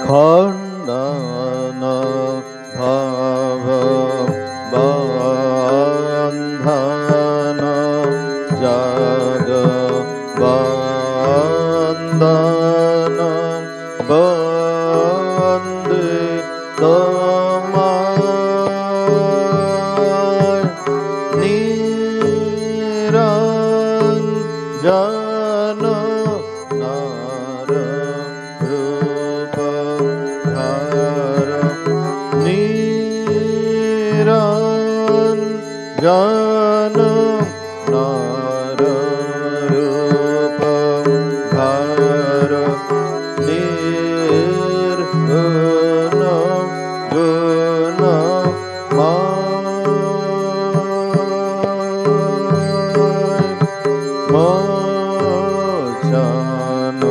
খণ্ডন ভব বন্ধন জগ বন্দন বন্দে তোমায় নিরঞ্জন নার রূপ ধর নিরঞ্জন নার রূপ ধর নির্গুণ গুণময় মোচন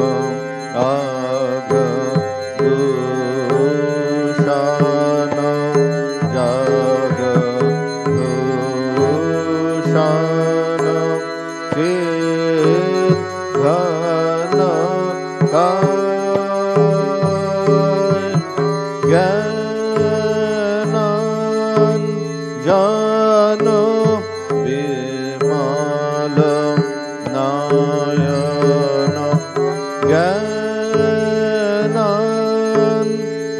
অঘভূষণ জগভূষণ চিদ্ঘন জ্ঞানাঞ্জন বিমল নয়ন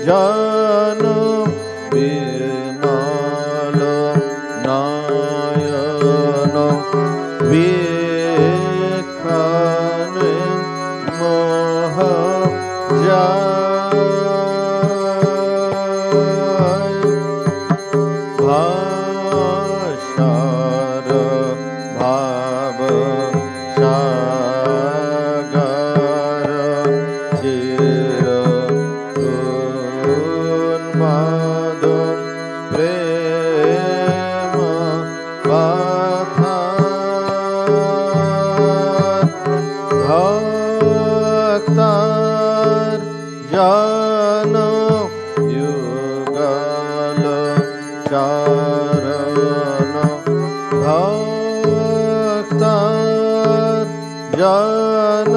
জ্ঞানাঞ্জন বিমল নয়ন বিখানে মোহ ভাষার ভাব সাগর চির উন্মাদ প্রেম কথা ভক্তার জন যুগল চরণ ভক্তার জন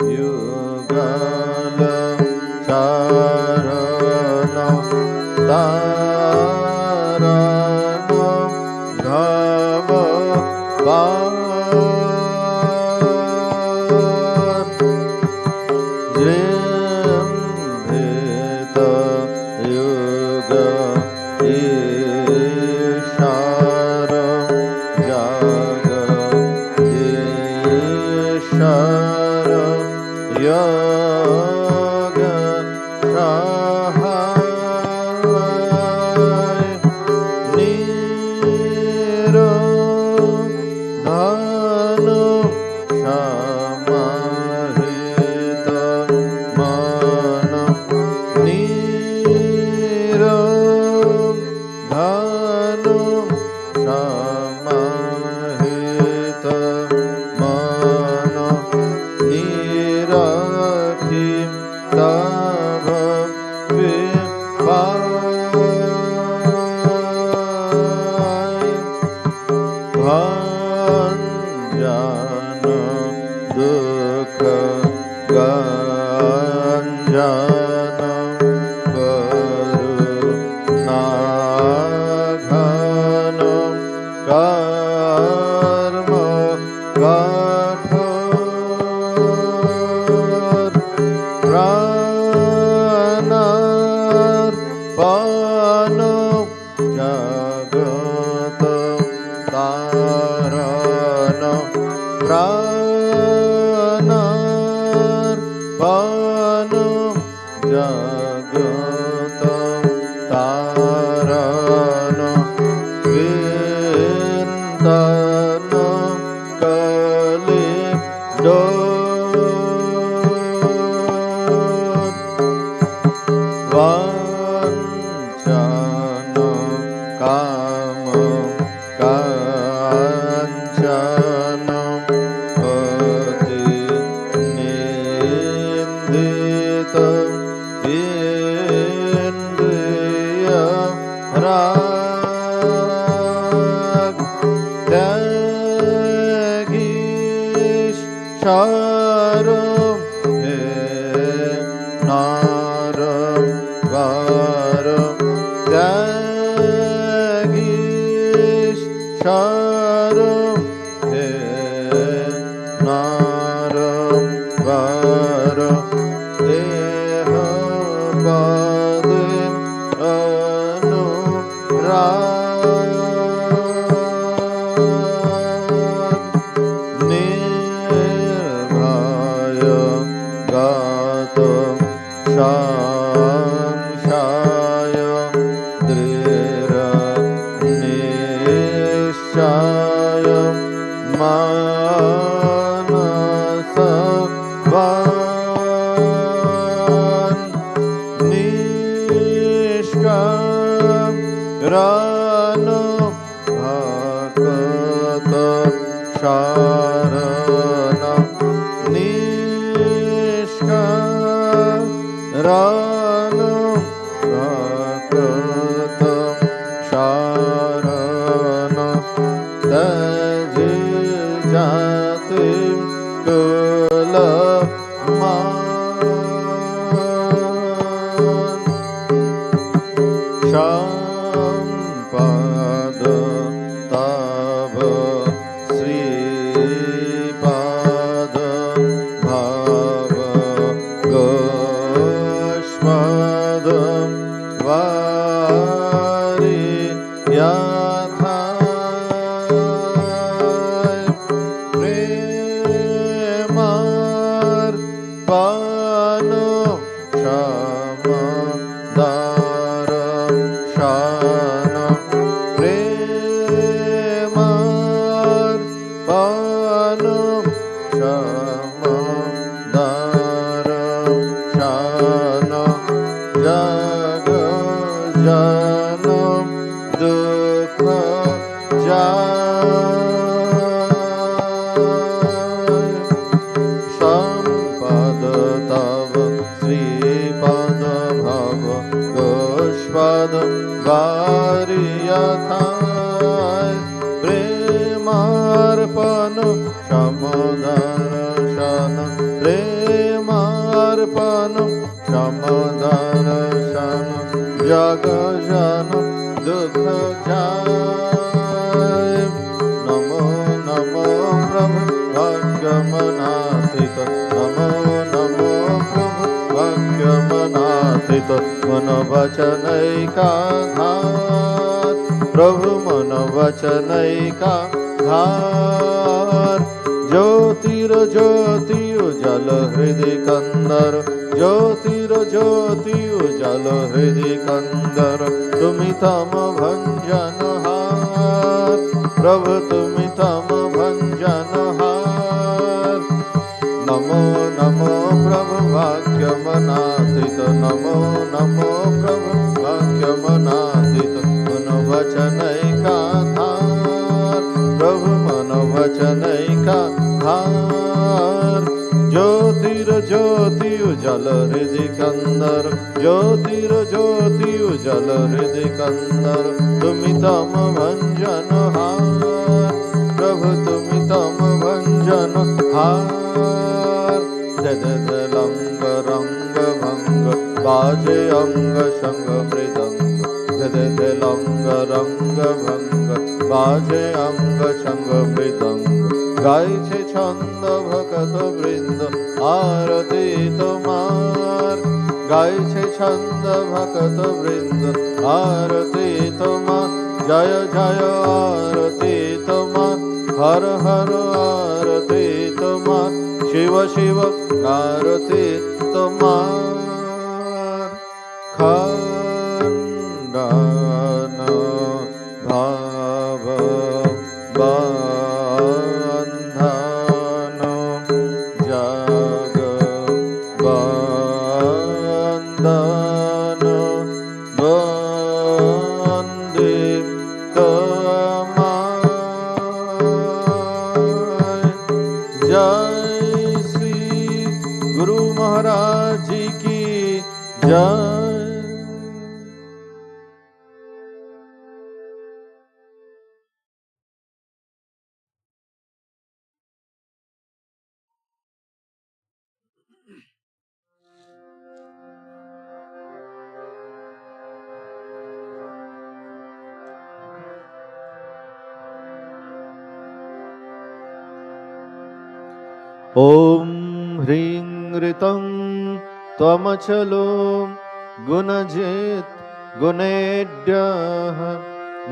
যুগল চরণ তারণ ঘব জৃম্ভিত যুগ ঈশার জগদীশ্বর যোগ সহায় নিরোধন সমাহিত মন নিরোধন সমাহিত মন নিরখি তব কৃপায় ভঞ্জন দুঃখ গঞ্জন করুণাঘন কর্ম কঠোর প্রাণার্পণ জগত তারণ প্রাণার্পণ জগত তারণ কীর্তন কলি বাঞ্ছন কাম কাঞ্চন অতি নিন্দিত ইন্দ্রিয় রাগ ত্যাগীশ্বর হে নার Sharam Tyagish Sharam He Naram Varam Deha Padim Anurag Nirbhaya Gatam Shanshaya Drira Nishchaya Manasa Van Nishkam Rano Bhakata Sharana Nishkam Rano Bhakata Sharana Tajil Jatim Kula Shampada Tava Sri Pada Bhava Goshpadam Vari Yathai Premar Pano Shamadara Shana Premar Pano Shamadara Shana Jaga Janam Dukha Jai Sampada Tava Sri Pada Bhava Goshpada Variyathai Premarpana Shamadana Shana Premarpana Shamadana Shana Jaga Jana Dukha Jai Namo Namo Prabhu Bhagavanatita Namo Namo Prabhu Bhagavanatita Mano Vachanaika Dhar Prabhu Mano Vachanaika Dhar Jyotira Jyoti Ujala Hridi Kandar Jyotira Jyoti Ujala Hridi Kandar Tumitama Bhanjana Har Prabhu Tumitama Bhanjana Har Namo Namo Prabhu Bhagavanatita Namo Namo Prabhu Bhagavanatita Mano Vachanaika Dhar Prabhu Mano Vachanaika Dhar Jyotira Jyoti Ujala Hridi Kandar Jyotira Jyoti Ujala Hridi Kandar Tumitama Bhanjana Har Prabhu Tumitama Bhanjana Har Dede Langa Ranga Bhanga Baje Anga Shanga Mridanga Dede Langa Ranga Bhanga Baje Anga Shanga Mridanga গাইছে ছন্দ ভকত বৃন্দ আরতি তোমার গাইছে ছন্দ ভকত বৃন্দ আরতি তোমার জয় জয় আরতি তোমার হর হর আরতি তোমার শিব শিব আরতি তোমার খণ্ডন ভাব বন্ধন জগ বন্দন বন্দে তোমায় জয় শ্রী গুরু মহারাজ জি কি জয়। ॐ ह्रीं ऋतं त्वमचलो गुणजित् गुणेभ्यः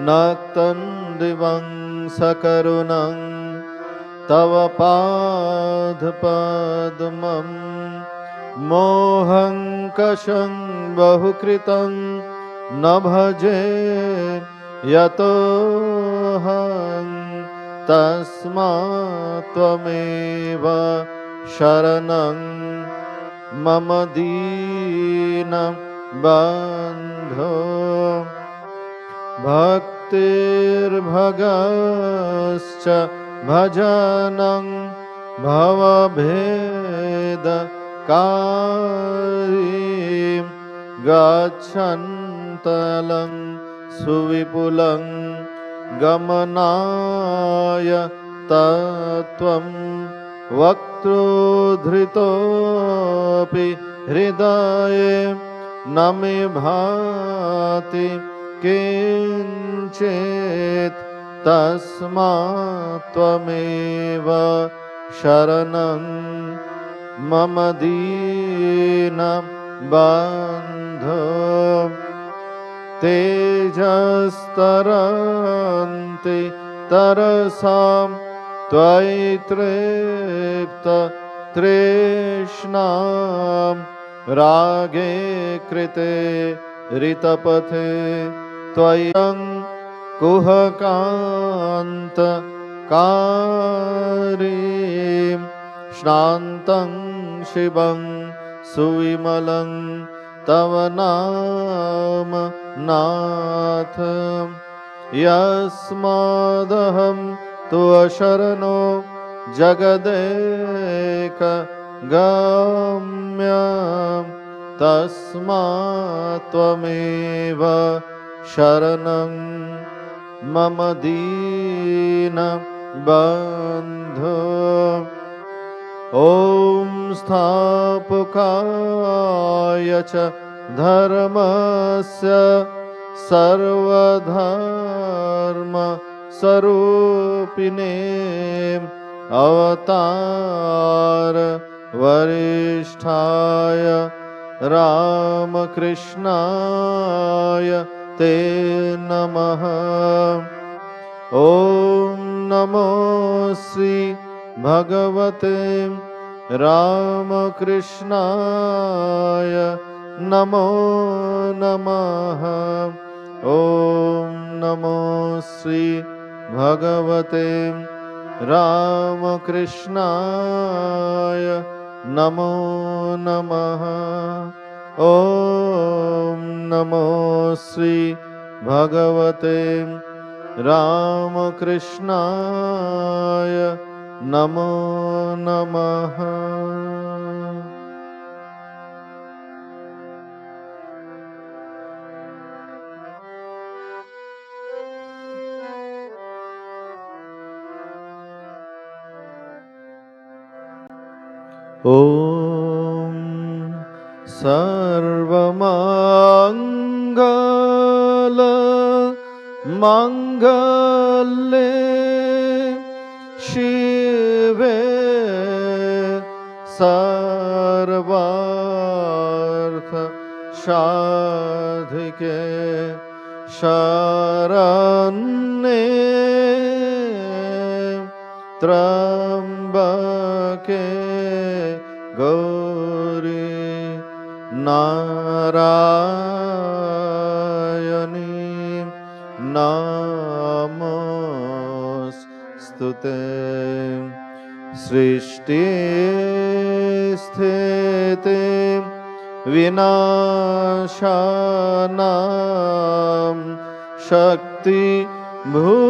नक्तं दिवं सकरुणं तव पादपद्मं मोहं कषं बहुकृतं न भजे यतोऽहं तस्मात् त्वमेव शरणं मम दीनबन्धो भक्तिर्भगश्च भजनं भवभेदकारीं गच्छन्तलं सुविपुलं गमनाय तत्त्वं वक्तुधृतोऽपि हृदये न मे भाति किञ्चित् तस्मात् त्वमेव शरणं मम दीनबन्धो तेजस्तरन्ति तरसां त्वयि तृप्त तृष्णां रागे कृते ऋतपथे त्वयं कुहकान्तकारीं श्रान्तं शिवं सुविमलं तव नाम नाथ यस्मादहं त्वशरणो जगदेकगम्यं तस्मात् त्वमेव शरणं मम दीनबन्धो ॐ स्थापकाय च धर्मस्य सर्वधर्मस्वरूपिणे अवतार वरिष्ठाय रामकृष्णाय ते नमः। ॐ नमो श्री भगवते रामकृष्णाय नमो नमः। ॐ नमो श्री भगवते रामकृष्णाय नमो नमः। ॐ नमो श्री भगवते रामकृष्णाय नमो नमः। ॐ सर्वमङ्गल मङ्गले शिवे सर्वार्थ साधिके शरण्ये त्र्यम्बके गौरी नारायणी नमोस्तुते। सृष्टि स्थिति विनाशानां शक्ति भूते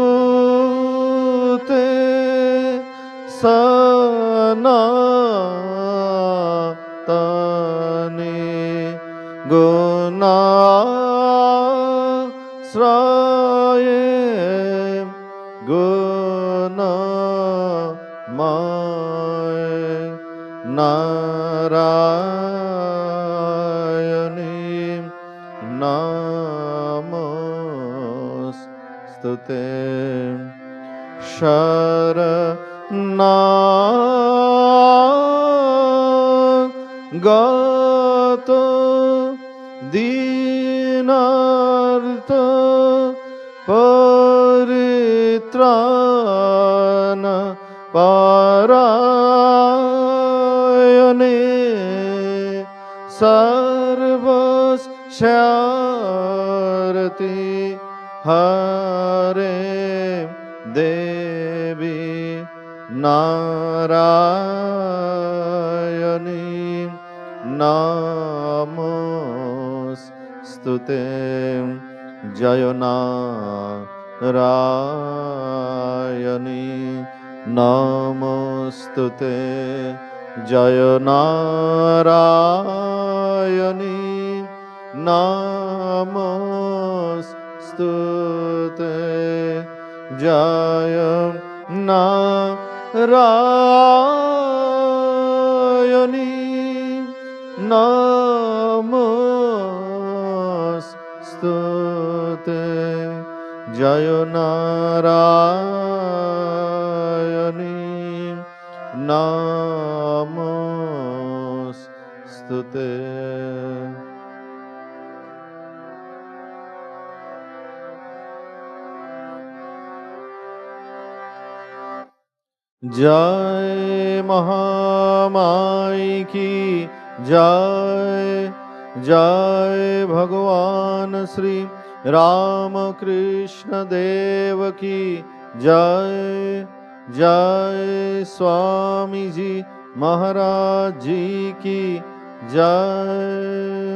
सनातने गुणाश्रये गुणमये नारायणी नमोस्तुते। शरणागतः gato dinarto paritrana parayane sarvas sharati hare devi narayani namostute jayana rayani namostute jayana rayani namostute jayana rayani namostute Jayo Narayani Namostute. Jai Mahamai ki Jai, Jai Bhagawan Sri Ramakrishna Dev ki Jai, Jai Swami Ji Maharaj Ji ki Jai.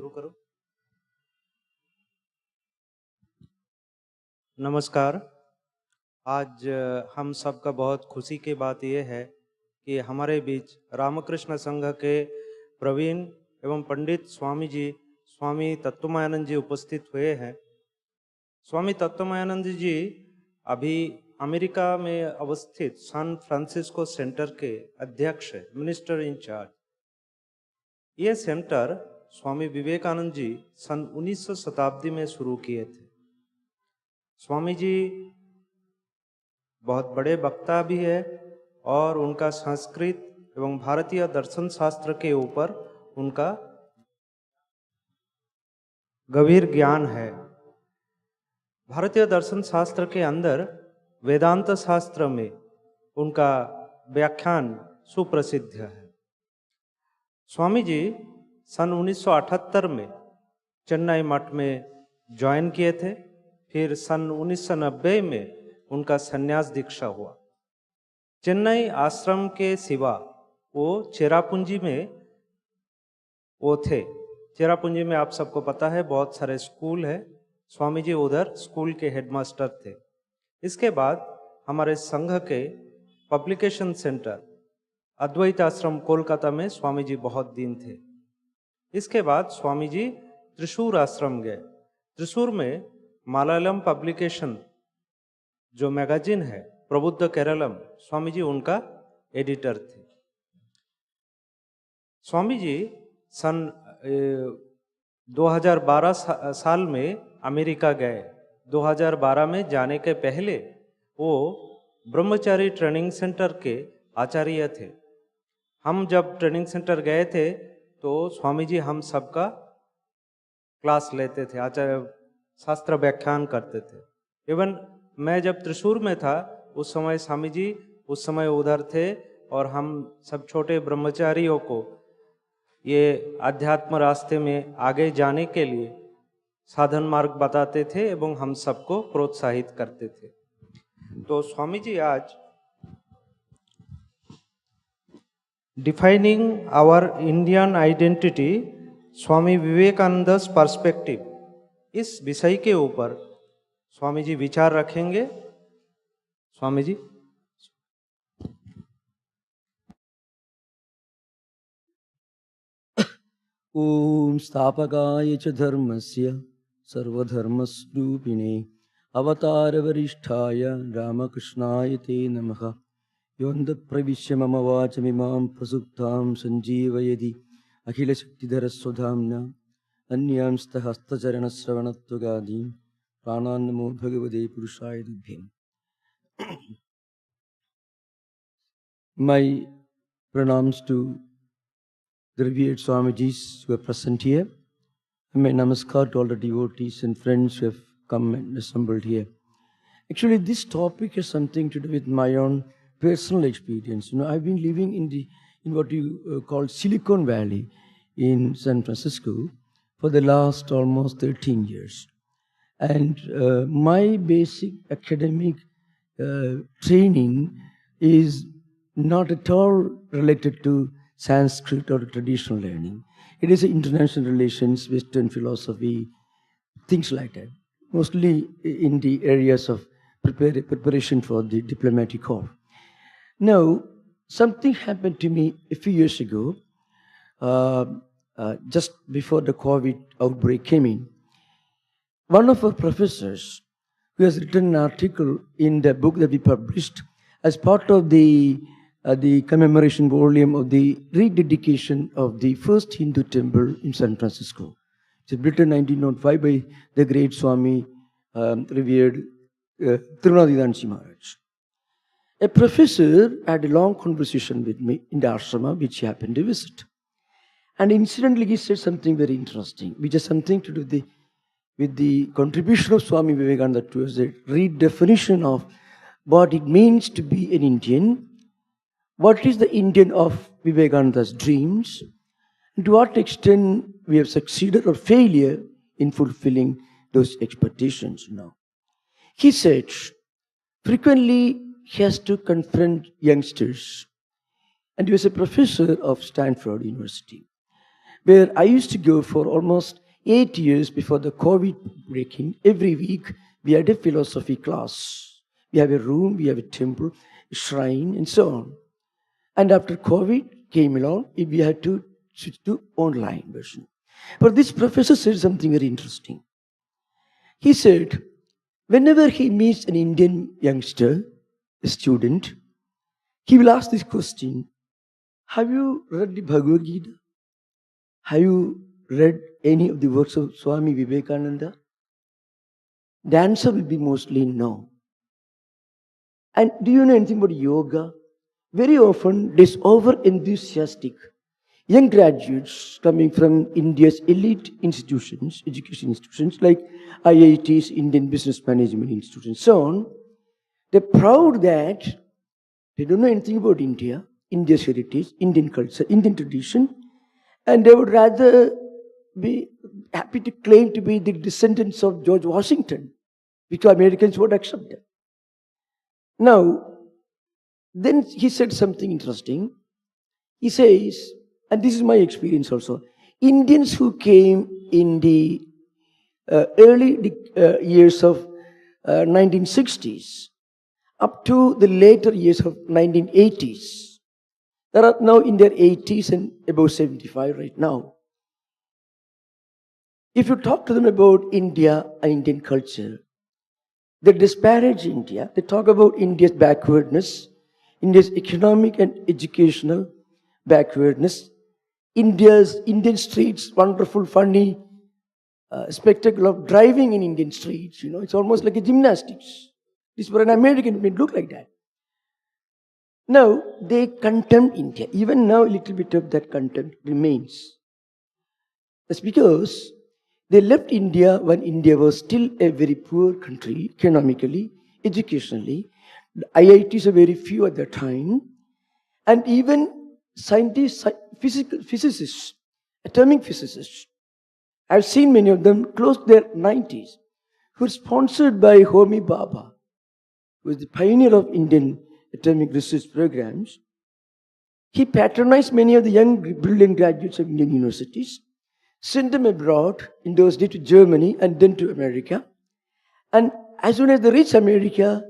शुरू करो। नमस्कार। आज हम सबका बहुत खुशी की बात यह है कि हमारे बीच रामकृष्ण संघ के प्रवीण एवं पंडित स्वामी जी, स्वामी तत्वमायानंद जी उपस्थित हुए हैं। स्वामी तत्वमायानंद जी अभी अमेरिका में अवस्थित सैन फ्रांसिस्को सेंटर के अध्यक्ष है, मिनिस्टर इन चार्ज। ये सेंटर स्वामी विवेकानंद जी सन 19वीं शताब्दी में शुरू किए थे। स्वामी जी बहुत बड़े वक्ता भी है और उनका संस्कृत एवं भारतीय दर्शन शास्त्र के ऊपर उनका गंभीर ज्ञान है। भारतीय दर्शन शास्त्र के अंदर वेदांत शास्त्र में उनका व्याख्यान सुप्रसिद्ध है। स्वामी जी सन 1978 में चेन्नई मठ में ज्वाइन किए थे। फिर सन 1990 में उनका संन्यास दीक्षा हुआ। चेन्नई आश्रम के सिवा वो चेरापूंजी में वो थे। चेरापूंजी में आप सबको पता है बहुत सारे स्कूल है। स्वामी जी उधर स्कूल के हेडमास्टर थे। इसके बाद हमारे संघ के पब्लिकेशन सेंटर अद्वैत आश्रम कोलकाता में स्वामी जी बहुत दिन थे। इसके बाद स्वामी जी त्रिशूर आश्रम गए। त्रिशूर में मलयालम पब्लिकेशन जो मैगजीन है प्रबुद्ध केरलम, स्वामी जी उनका एडिटर थे। स्वामी जी सन 2012 साल में अमेरिका गए। 2012 में जाने के पहले वो ब्रह्मचारी ट्रेनिंग सेंटर के आचार्य थे। हम जब ट्रेनिंग सेंटर गए थे तो स्वामी जी हम सबका क्लास लेते थे, आचार्य शास्त्र व्याख्यान करते थे। इवन मैं जब त्रिशूर में था उस समय स्वामी जी उस समय उधर थे और हम सब छोटे ब्रह्मचारियों को ये आध्यात्म रास्ते में आगे जाने के लिए साधन मार्ग बताते थे एवं हम सबको प्रोत्साहित करते थे। तो स्वामी जी आज defining our Indian identity Swami Vivekananda perspective, इस विषय के ऊपर स्वामी जी विचार रखेंगे। स्वामी जी। ओम स्थापकाय च धर्मस्य सर्वधर्मस्वरूपिणे अवतारवरिष्ठाय रामकृष्णाय ते नमः। योऽन्त प्रविश्य मम वाचमिमां प्रसुप्तां सञ्जीवयति अखिलशक्तिधरस्वधाम्ना अन्यांस्तहस्तचरणश्रवणत्वगादीन् प्राणान्नमो भगवते पुरुषाय तुभ्यम्। My pranams to the revered Swamijis who are present here. And my namaskar to all the devotees and friends who have come and assembled here. Actually, this topic has something to do with my own personal experience. I've been living in what you call Silicon Valley in San Francisco for the last almost 13 years. And my basic academic training is not at all related to Sanskrit or traditional learning. It is international relations, Western philosophy, things like that. Mostly in the areas of preparation for the diplomatic corps. Now, something happened to me a few years ago, just before the COVID outbreak came in. One of our professors, who has written an article in the book that we published as part of the commemoration volume of the rededication of the first Hindu temple in San Francisco. It's written 1905 by the great Swami, revered Tattwamayananda Maharaj. A professor had a long conversation with me in the ashrama, which he happened to visit. And incidentally, he said something very interesting, which has something to do with the contribution of Swami Vivekananda towards the redefinition of what it means to be an Indian. What is the Indian of Vivekananda's dreams? And to what extent we have succeeded or failure in fulfilling those expectations now. He said, frequently he has to confront youngsters. And he was a professor of Stanford University. where I used to go for almost 8 years before the COVID breaking. Every week we had a philosophy class. We have a room, we have a temple, a shrine, and so on. And after COVID came along, we had to switch to online version. But this professor said something very interesting. He said, whenever he meets an Indian youngster, a student, he will ask this question, have you read the Bhagavad Gita? Have you read any of the works of Swami Vivekananda? The answer will be mostly no. And do you know anything about yoga? Very often, this over-enthusiastic young graduates coming from India's elite institutions, education institutions like IITs, Indian Business Management Institute, and so on, they're proud that they don't know anything about India, India's heritage, Indian culture, Indian tradition, and they would rather be happy to claim to be the descendants of George Washington, because Americans would accept them. Now, then he said something interesting. He says, and this is my experience also, Indians who came in the early years of 1960s up to the later years of 1980s, they are now in their 80s and above 75 right now. If you talk to them about India and Indian culture, they disparage India. They talk about India's backwardness, India's economic and educational backwardness, Indian streets, wonderful, funny spectacle of driving in Indian streets. You know, it's almost like a gymnastics. This for an American it may look like that. Now, they contempt India. Even now, a little bit of that contempt remains. That's because they left India when India was still a very poor country, economically, educationally. The IITs are very few at that time. And even scientists, physicists, atomic physicists, I've seen many of them close to their 90s, who were sponsored by Homi Bhabha, who was the pioneer of Indian atomic research programs. He patronized many of the young, brilliant graduates of Indian universities, sent them abroad, in those days to Germany and then to America. And as soon as they reached America,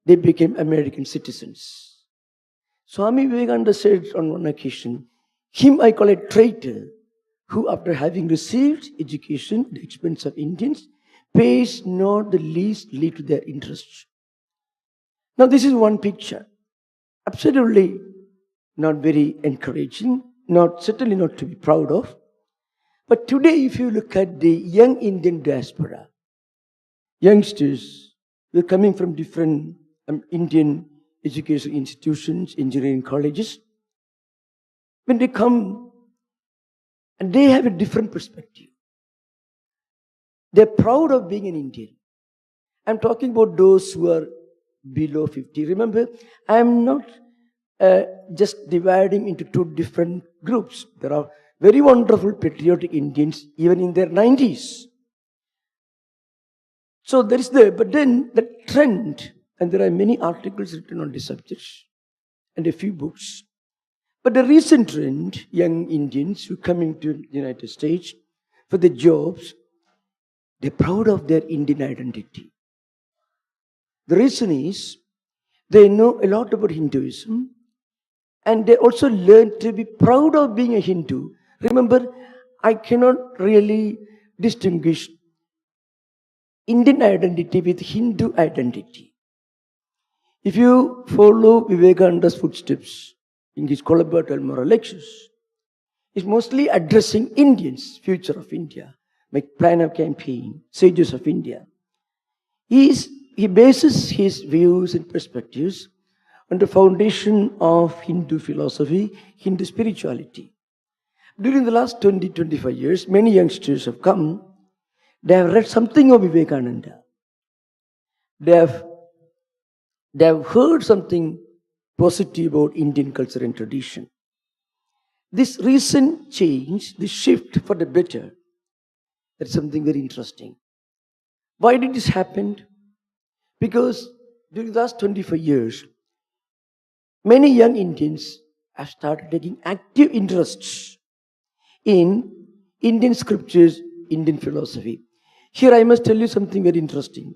they became American citizens. Swami Vivekananda said on one occasion, him I call a traitor, who after having received education at the expense of Indians, pays not the least heed to their interests. Now this is one picture. Absolutely not very encouraging, certainly not to be proud of. But today, if you look at the young Indian diaspora, youngsters who are coming from different Indian education institutions, engineering colleges, when they come, and they have a different perspective. They're proud of being an Indian. I'm talking about those who are below 50. Remember, I'm not just dividing into two different groups. There are very wonderful patriotic Indians even in their 90s. So there is but then the trend, and there are many articles written on this subject and a few books. But the recent trend, young Indians who come into the United States for the jobs, they're proud of their Indian identity. The reason is they know a lot about Hinduism, and they also learn to be proud of being a Hindu. Remember, I cannot really distinguish Indian identity with Hindu identity. If you follow Vivekananda's footsteps in his collaborative moral lectures, he's mostly addressing Indians, future of India, like plan of campaign, sages of India. He bases his views and perspectives on the foundation of Hindu philosophy, Hindu spirituality. During the last 20-25 years, many youngsters have come. They have read something of Vivekananda. They have heard something positive about Indian culture and tradition. This recent change, this shift for the better, that's something very interesting. Why did this happen? Because during the last 25 years, many young Indians have started taking active interests in Indian scriptures, Indian philosophy. Here I must tell you something very interesting.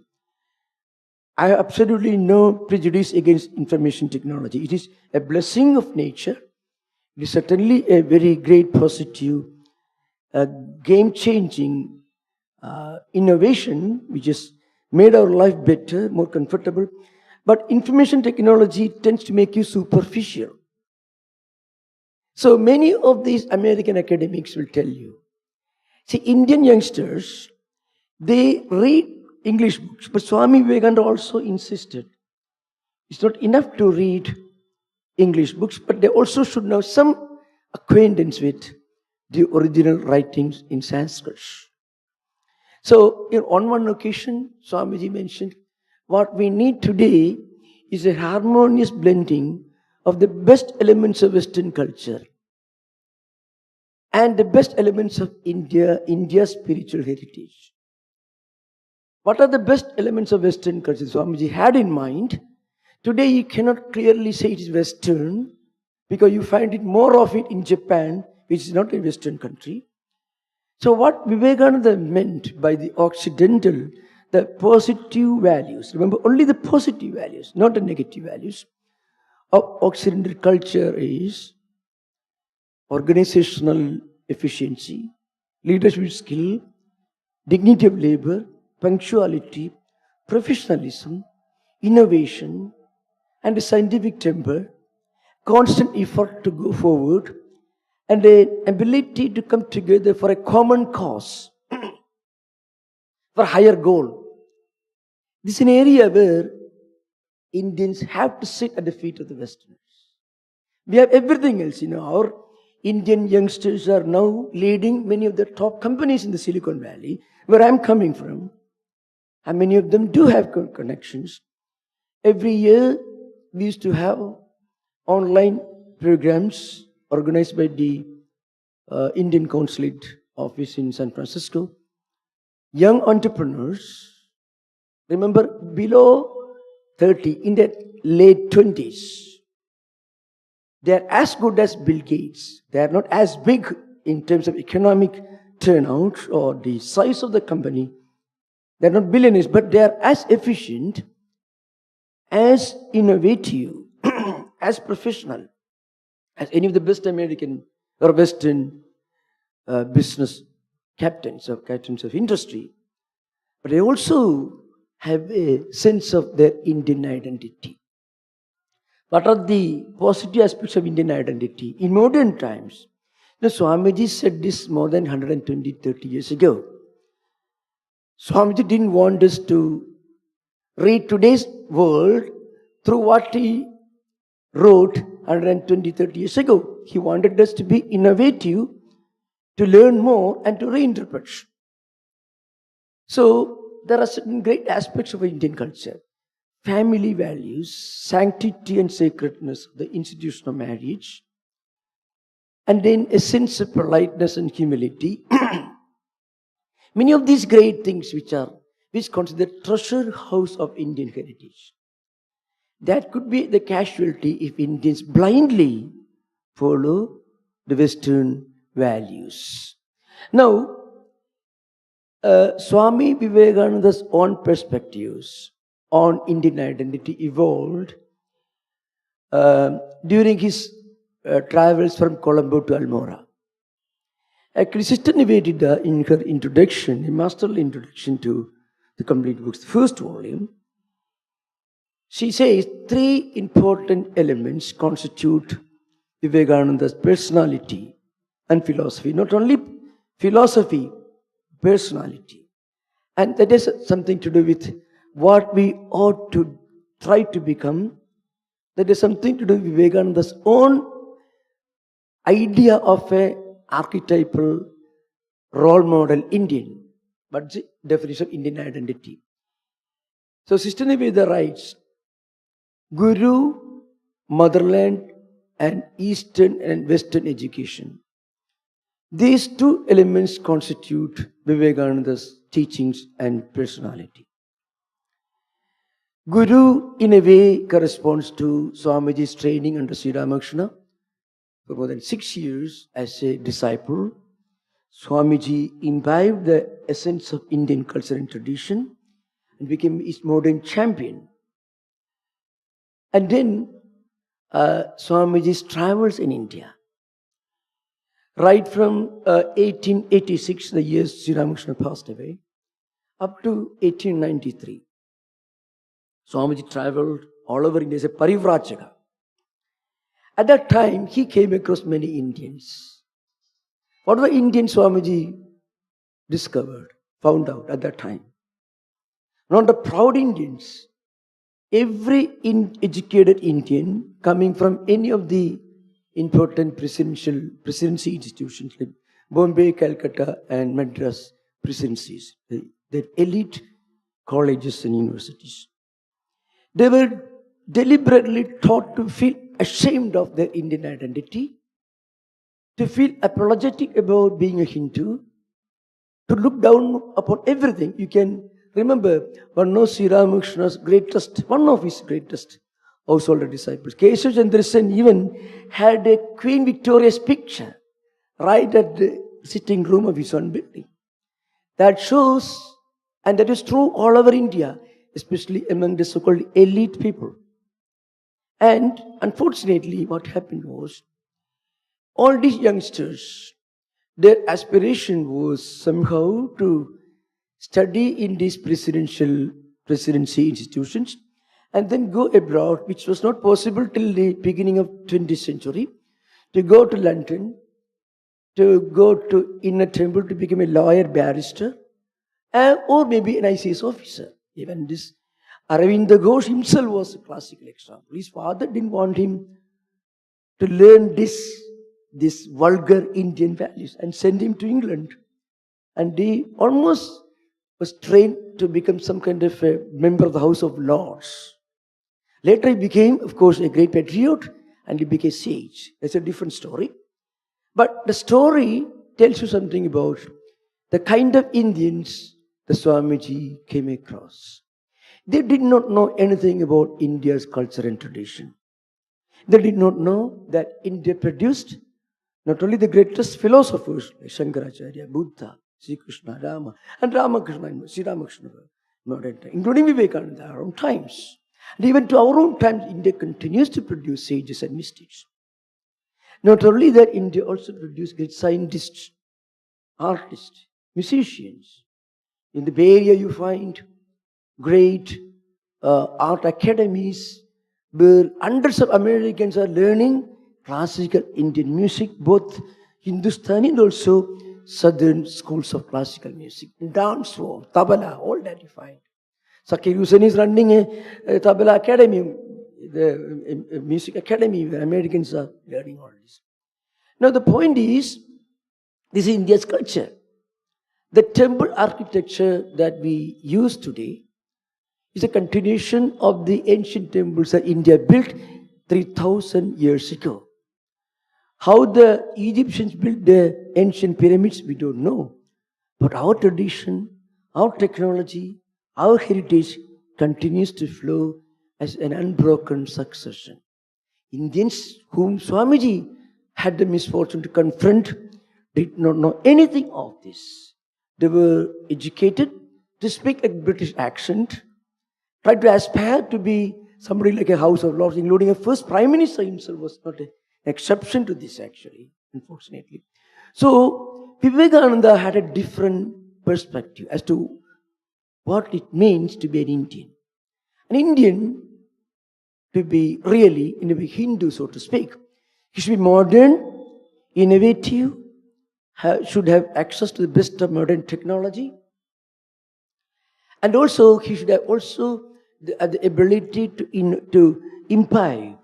I have absolutely no prejudice against information technology. It is a blessing of nature. It is certainly a very great positive, game-changing innovation which has made our life better, more comfortable. But information technology tends to make you superficial. So many of these American academics will tell you, see, Indian youngsters, they read English books, but Swami Vivekananda also insisted it's not enough to read English books, but they also should know some acquaintance with the original writings in Sanskrit. So, on one occasion, Swamiji mentioned, what we need today is a harmonious blending of the best elements of Western culture and the best elements of India's spiritual heritage. What are the best elements of Western culture Swamiji had in mind? Today you cannot clearly say it is Western because you find it more of it in Japan, which is not a Western country. So what Vivekananda meant by the Occidental, the positive values, remember only the positive values, not the negative values, of Occidental culture is organizational efficiency, leadership skill, dignity of labor, punctuality, professionalism, innovation, and a scientific temper, constant effort to go forward, and an ability to come together for a common cause, for a higher goal. This is an area where Indians have to sit at the feet of the Westerners. We have everything else, Our Indian youngsters are now leading many of the top companies in the Silicon Valley, where I'm coming from. And many of them do have connections. Every year, we used to have online programs organized by the Indian Consulate Office in San Francisco. Young entrepreneurs, remember, below 30, in their late 20s, they are as good as Bill Gates. They are not as big in terms of economic turnout or the size of the company. They are not billionaires, but they are as efficient, as innovative, as professional as any of the best American or Western business captains of industry. But they also have a sense of their Indian identity. What are the positive aspects of Indian identity? In modern times, Swamiji said this more than 120, 30 years ago. Swamiji didn't want us to read today's world through what he wrote 120, 30 years ago. He wanted us to be innovative, to learn more, and to reinterpret. So, there are certain great aspects of Indian culture. Family values, sanctity and sacredness of the institution of marriage, and then a sense of politeness and humility. Many of these great things which consider treasure house of Indian heritage. That could be the casualty if Indians blindly follow the Western values. Now, Swami Vivekananda's own perspectives on Indian identity evolved during his travels from Colombo to Almora. Actually, Sister Nivedita, in her introduction, a masterly introduction to the complete books, the first volume, she says 3 important elements constitute Vivekananda's personality and philosophy. Not only philosophy, personality. And that has something to do with what we ought to try to become. That has something to do with Vivekananda's own idea of a archetypal role model Indian. But the definition of Indian identity. So Sister Nivedita writes, Guru, motherland, and Eastern and Western education. These 2 elements constitute Vivekananda's teachings and personality. Guru, in a way, corresponds to Swamiji's training under Sri Ramakrishna for more than 6 years as a disciple. Swamiji imbibed the essence of Indian culture and tradition and became its modern champion. And then Swamiji's travels in India. Right from 1886, the year Sri Ramakrishna passed away, up to 1893. Swamiji traveled all over India as a parivrajaka. At that time, he came across many Indians. What were Indians Swamiji discovered, found out at that time? Not the proud Indians. Every educated Indian coming from any of the important presidency institutions like Bombay, Calcutta and Madras presidencies, the elite colleges and universities. They were deliberately taught to feel ashamed of their Indian identity, to feel apologetic about being a Hindu, to look down upon everything. You can remember one of Sri Ramakrishna's one of his greatest household disciples, Keshav Chandra Sen, even had a Queen Victoria's picture right at the sitting room of his own building. That shows, and that is true all over India, especially among the so-called elite people. And unfortunately, what happened was, all these youngsters, their aspiration was somehow to study in these presidency institutions and then go abroad, which was not possible till the beginning of 20th century, to go to London, to go to Inner Temple to become a lawyer, barrister, or maybe an ICS officer. Even this Aravinda Ghosh himself was a classical example. His father didn't want him to learn this vulgar Indian values and send him to England. And he almost was trained to become some kind of a member of the House of Lords. Later he became, of course, a great patriot and he became sage. That's a different story. But the story tells you something about the kind of Indians the Swamiji came across. They did not know anything about India's culture and tradition. They did not know that India produced not only the greatest philosophers like Shankaracharya, Buddha, Sri Krishna, Rama, and Ramakrishna, Sri Ramakrishna, modern time, including Vivekananda, our own times. And even to our own times, India continues to produce sages and mystics. Not only that, India also produced great scientists, artists, musicians. In the Bay Area, you find great art academies where hundreds of Americans are learning classical Indian music, both Hindustani and also southern schools of classical music. Dance form, tabla, all that you find. Zakir Hussain is running a tabla academy, the music academy where Americans are learning all this. Now the point is, this is India's culture. The temple architecture that we use today is a continuation of the ancient temples that India built 3,000 years ago. How the Egyptians built the ancient pyramids, we don't know. But our tradition, our technology, our heritage continues to flow as an unbroken succession. Indians whom Swamiji had the misfortune to confront did not know anything of this. They were educated to speak a British accent, tried to aspire to be somebody like a House of Lords, including a first Prime Minister himself was not an exception to this actually, unfortunately. So, Vivekananda had a different perspective as to what it means to be an Indian. An Indian, to be really, in a way, Hindu, so to speak, he should be modern, innovative, should have access to the best of modern technology. And also, he should have also the ability to imbibe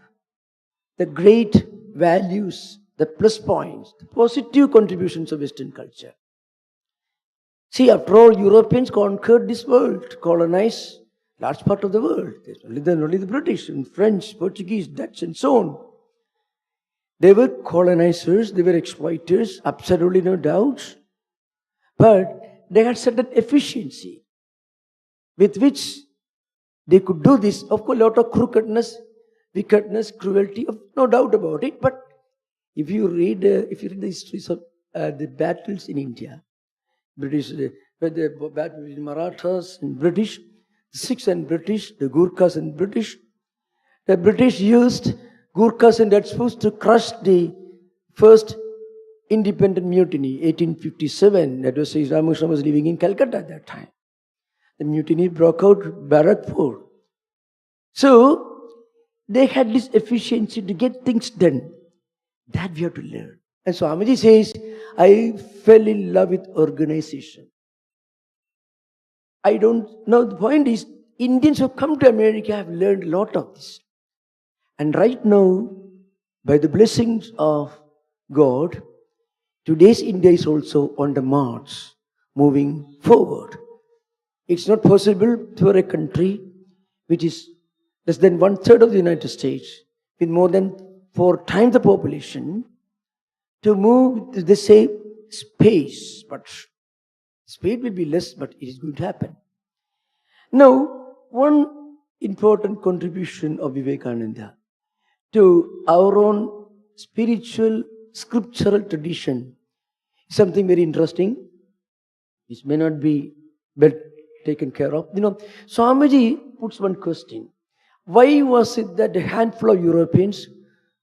the great values, the plus points, the positive contributions of Western culture. See, after all, Europeans conquered this world, colonized large part of the world. There's only the British and French, Portuguese, Dutch, and so on. They were colonizers, they were exploiters, absolutely no doubt. But they had certain efficiency with which they could do this. Of course, a lot of crookedness, wickedness, cruelty, no doubt about it. But if you read the histories of the battles in India. British, where the battle between Marathas and British, the Sikhs and British, the Gurkhas and British. The British used Gurkhas and Rajputs to crush the first independent mutiny, 1857. That was Sri Ramakrishna was living in Calcutta at that time. The mutiny broke out Barakpur. So, they had this efficiency to get things done. That we have to learn. And Swamiji says, I fell in love with organization. I don't know, the point is, Indians who have come to America have learned a lot of this. And right now, by the blessings of God, today's India is also on the march, moving forward. It's not possible for a country which is less than 1/3 of the United States, with more than 4 times the population, to move to the same space. But speed will be less, but it is going to happen. Now, one important contribution of Vivekananda to our own spiritual, scriptural tradition is something very interesting. This may not be well taken care of. Swamiji puts one question. Why was it that a handful of Europeans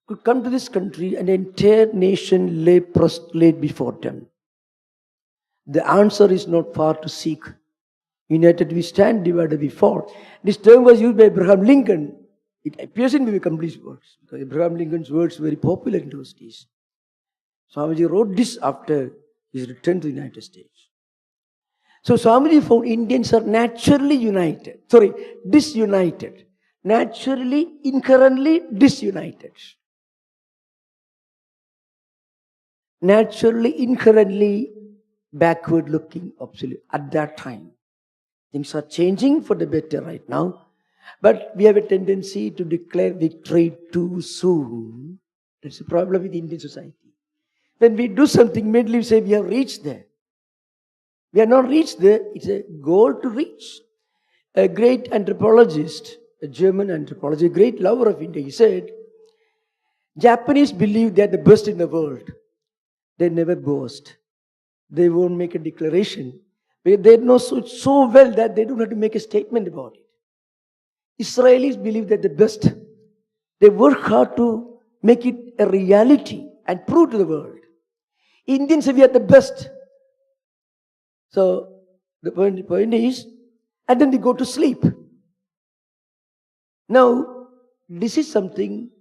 could come to this country and the entire nation lay prostrate before them? The answer is not far to seek. United we stand, divided we fall. This term was used by Abraham Lincoln. It appears in Vivekananda's works, because Abraham Lincoln's words were very popular in those days. Swamiji wrote this after his return to the United States. So Swamiji found Indians are naturally disunited. Naturally, inherently disunited. Naturally, inherently backward looking, absolutely, at that time. Things are changing for the better right now. But we have a tendency to declare victory too soon. That's the problem with Indian society. When we do something, immediately we say we have reached there. We have not reached there. It's a goal to reach. A great anthropologist, a German anthropologist, a great lover of India, he said, Japanese believe they are the best in the world. They never boast. They won't make a declaration. They know so well that they don't have to make a statement about it. Israelis believe they're the best. They work hard to make it a reality and prove to the world. Indians say we are the best. So the point is, and then they go to sleep. Now, this is something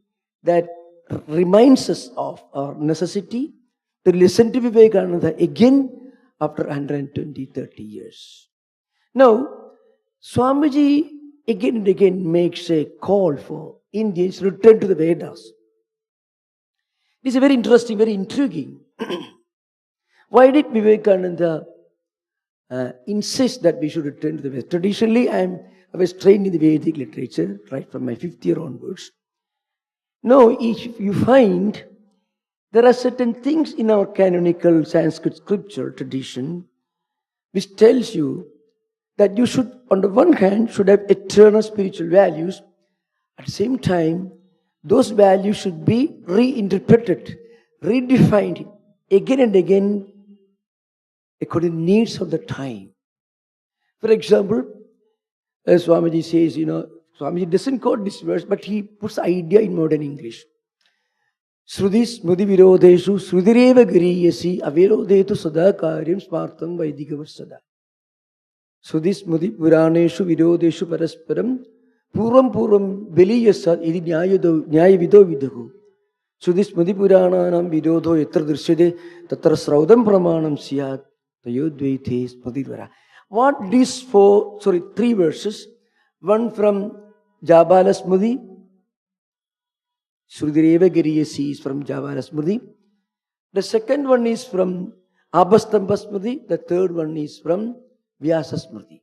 that reminds us of our necessity to listen to Vivekananda again after 120, 30 years. Now, Swamiji again and again makes a call for Indians to return to the Vedas. This is very interesting, very intriguing. Why did Vivekananda insist that we should return to the Vedas? Traditionally, I was trained in the Vedic literature right from my 5th year onwards. Now, if you find there are certain things in our canonical Sanskrit scripture tradition which tells you that you should, on the one hand, should have eternal spiritual values. At the same time, those values should be reinterpreted, redefined again and again according to the needs of the time. For example, as Swamiji says, Swamiji doesn't quote this verse, but he puts the idea in modern English. Shrudhi smudhi virodeshu srudireva giriyasi avirodetu sada karyam smartam vaidikavarsada. Shrudhi smudhi puraneshu virodeshu parasparam purvam beliyasad idi nyaya vido vidahu. Shrudhi smudhi purananam virodho yatra drishyade tatra sraudam pramanam siyat tayodvaite smudhidvara. What these 3 verses, one from Jabala Smudhi, Srudireva Giriyasi is from Jabala Smudhi. The second one is from Abhastamba Smudhi. The third one is from Vyasa Smudhi.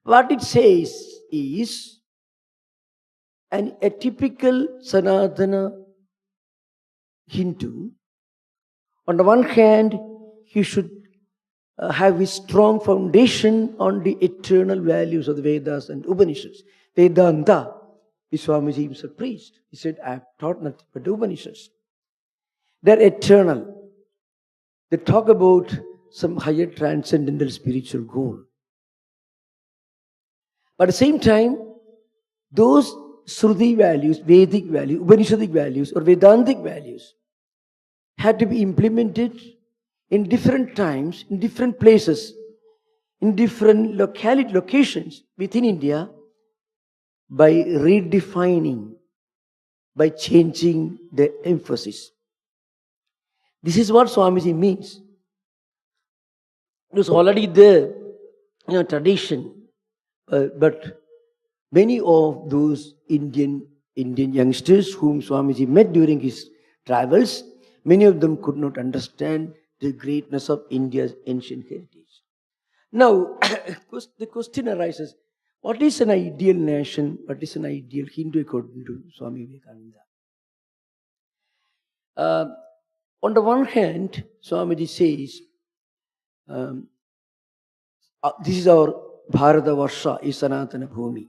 What it says is, a typical Sanatana Hindu, on the one hand, he should have a strong foundation on the eternal values of the Vedas and Upanishads. Vedanta, which Swamiji himself preached. He said, I have taught nothing but the Upanishads. They're eternal. They talk about some higher transcendental spiritual goal. But at the same time, those Shruti values, Vedic values, Upanishadic values, or Vedantic values had to be implemented in different times, in different places, in different locations within India by redefining, by changing the emphasis. This is what Swamiji means. It was already there, tradition, but many of those Indian youngsters whom Swamiji met during his travels, many of them could not understand the greatness of India's ancient heritage. Now, the question arises, what is an ideal nation? What is an ideal Hindu according to Swami Vivekananda? On the one hand, Swamiji says, this is our Bharata Varsha, is Sanatana Bhumi.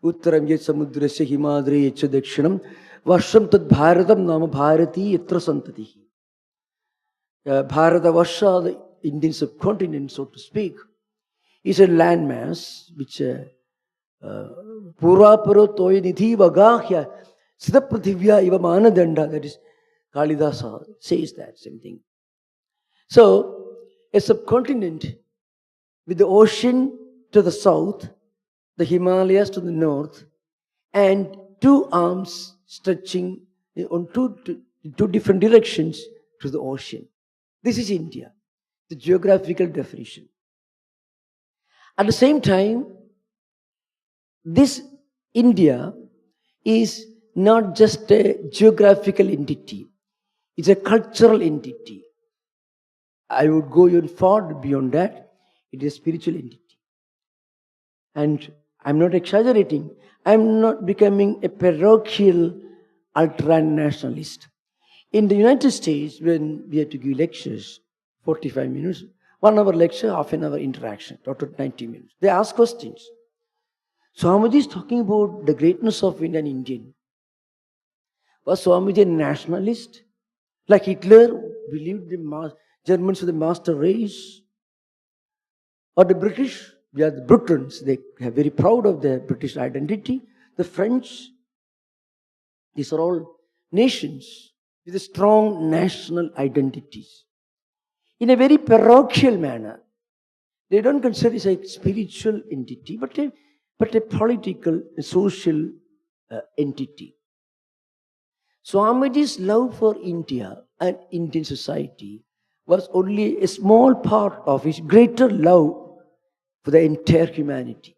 Uttaram yet samudrasya himadri yecha dakshinam varsham tad bharatam nama bharati yatra santatihi. Bharata Varsha, the Indian subcontinent, so to speak, is a landmass which Puraparo toy nidhi vagahya Siddha Prithivya iva manadanda, that is Kalidasa says that same thing. So, a subcontinent with the ocean to the south, the Himalayas to the north, and two arms stretching on two different directions to the ocean. This is India, the geographical definition. At the same time, this India is not just a geographical entity, it's a cultural entity. I would go even far beyond that. It is a spiritual entity. And I'm not exaggerating. I'm not becoming a parochial ultra-nationalist. In the United States, when we had to give lectures, 45 minutes, 1 hour lecture, half an hour interaction, total 90 minutes. They ask questions. Swamiji is talking about the greatness of Indian Indian. Was Swamiji a nationalist? Like Hitler believed the Germans were the master race? Or the British? We are the Britons. They are very proud of their British identity. The French, these are all nations with strong national identities. In a very parochial manner. They don't consider it a spiritual entity, but a political, a social entity. Swamiji's love for India and Indian society was only a small part of his greater love for the entire humanity.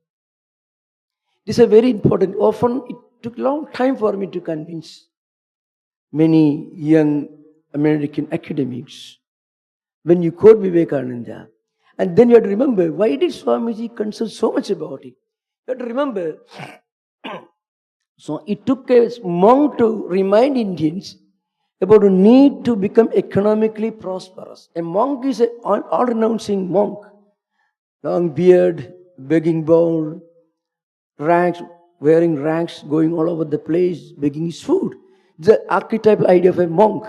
This is a very important. Often it took a long time for me to convince many young American academics. When you quote Vivekananda, and then you have to remember, why did Swamiji concern so much about it? You have to remember, so it took a monk to remind Indians about the need to become economically prosperous. A monk is an all-renouncing monk. Long beard, begging bowl, rags, wearing rags, going all over the place, begging his food. The archetypal idea of a monk.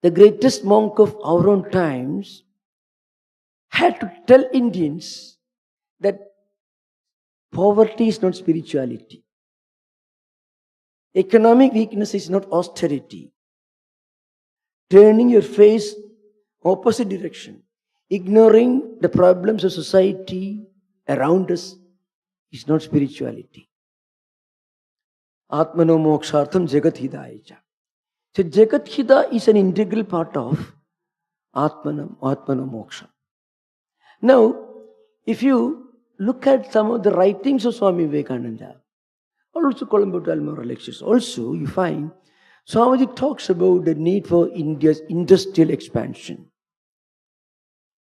The greatest monk of our own times had to tell Indians that poverty is not spirituality. Economic weakness is not austerity. Turning your face opposite direction, ignoring the problems of society around us is not spirituality. Atmano mokshartham jagat hidaya. So jagat hida is an integral part of Atmana moksha. Now, if you look at some of the writings of Swami Vivekananda, or also Colombo Dalmora lectures, also you find Swamiji talks about the need for India's industrial expansion,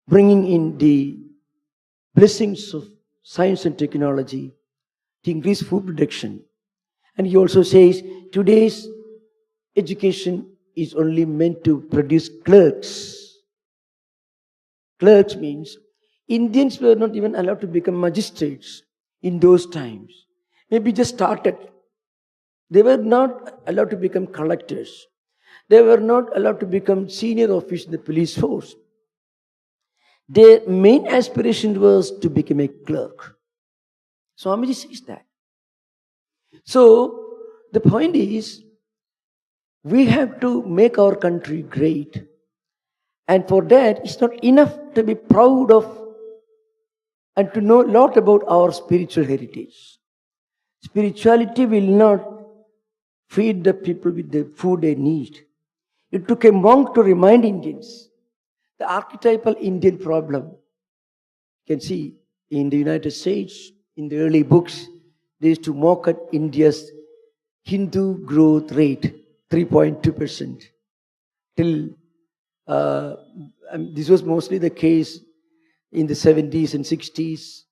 bringing in the blessings of science and technology to increase food production. And he also says today's education is only meant to produce clerks. Clerks means Indians were not even allowed to become magistrates in those times. Maybe just started. They were not allowed to become collectors. They were not allowed to become senior officers in the police force. Their main aspiration was to become a clerk. Swamiji says that. So, the point is, we have to make our country great. And for that, it's not enough to be proud of and to know a lot about our spiritual heritage. Spirituality will not feed the people with the food they need. It took a monk to remind Indians the archetypal Indian problem. You can see in the United States, in the early books, they used to mock at India's Hindu growth rate, 3.2%. Till this was mostly the case in the 70s and 60s,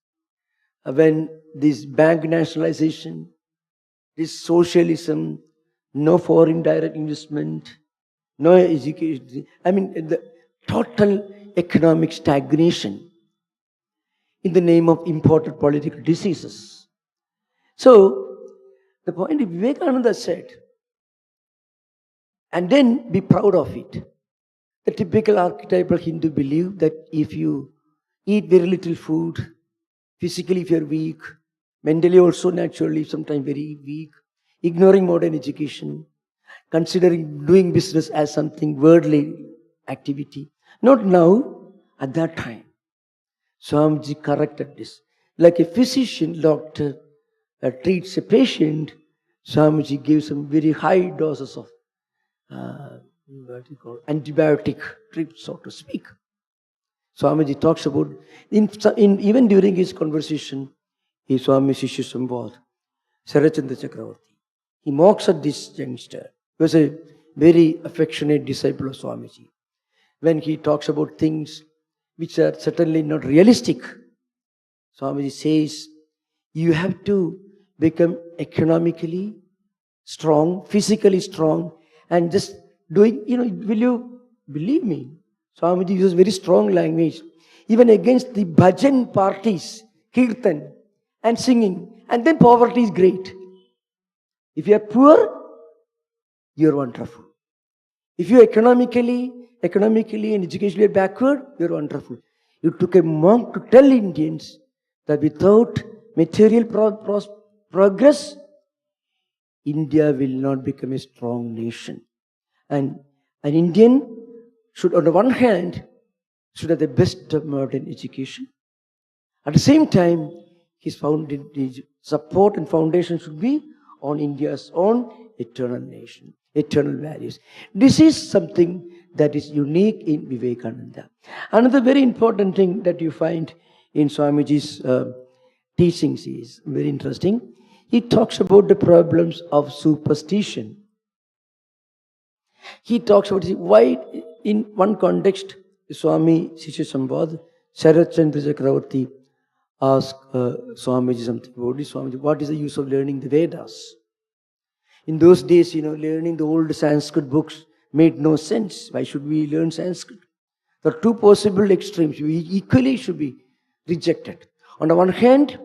when this bank nationalization, this socialism, no foreign direct investment, no education, the total economic stagnation in the name of imported political diseases. So, the point is, Vivekananda said, and then be proud of it. The typical archetypal Hindu belief that if you eat very little food, physically if you're weak, mentally also naturally sometimes very weak, ignoring modern education, considering doing business as something worldly activity. Not now, at that time. Swamiji corrected this. Like a physician, doctor treats a patient, Swamiji gives some very high doses of antibiotic trip, so to speak. Swamiji talks about, even during his conversation, Swami Shishya Sambodh, Sarachandra Chakravarti, he mocks at this youngster. He was a very affectionate disciple of Swamiji. When he talks about things which are certainly not realistic, Swamiji says, you have to become economically strong, physically strong, and just doing, will you believe me? Swamiji uses very strong language, even against the bhajan parties, kirtan, and singing. And then poverty is great. If you are poor, you are wonderful. If you are economically and educationally backward, you are wonderful. It took a monk to tell Indians that without material progress, India will not become a strong nation. And an Indian should, on the one hand, should have the best of modern education. At the same time, his support and foundation should be on India's own eternal nation, eternal values. This is something that is unique in Vivekananda. Another very important thing that you find in Swamiji's teachings is very interesting. He talks about the problems of superstition. He talks about why, in one context, Swami Shishya Sambodh, Sarachandra Chakravarti asked Swamiji something about this. Swamiji, what is the use of learning the Vedas? In those days, learning the old Sanskrit books made no sense. Why should we learn Sanskrit? There are two possible extremes. We equally should be rejected. On the one hand,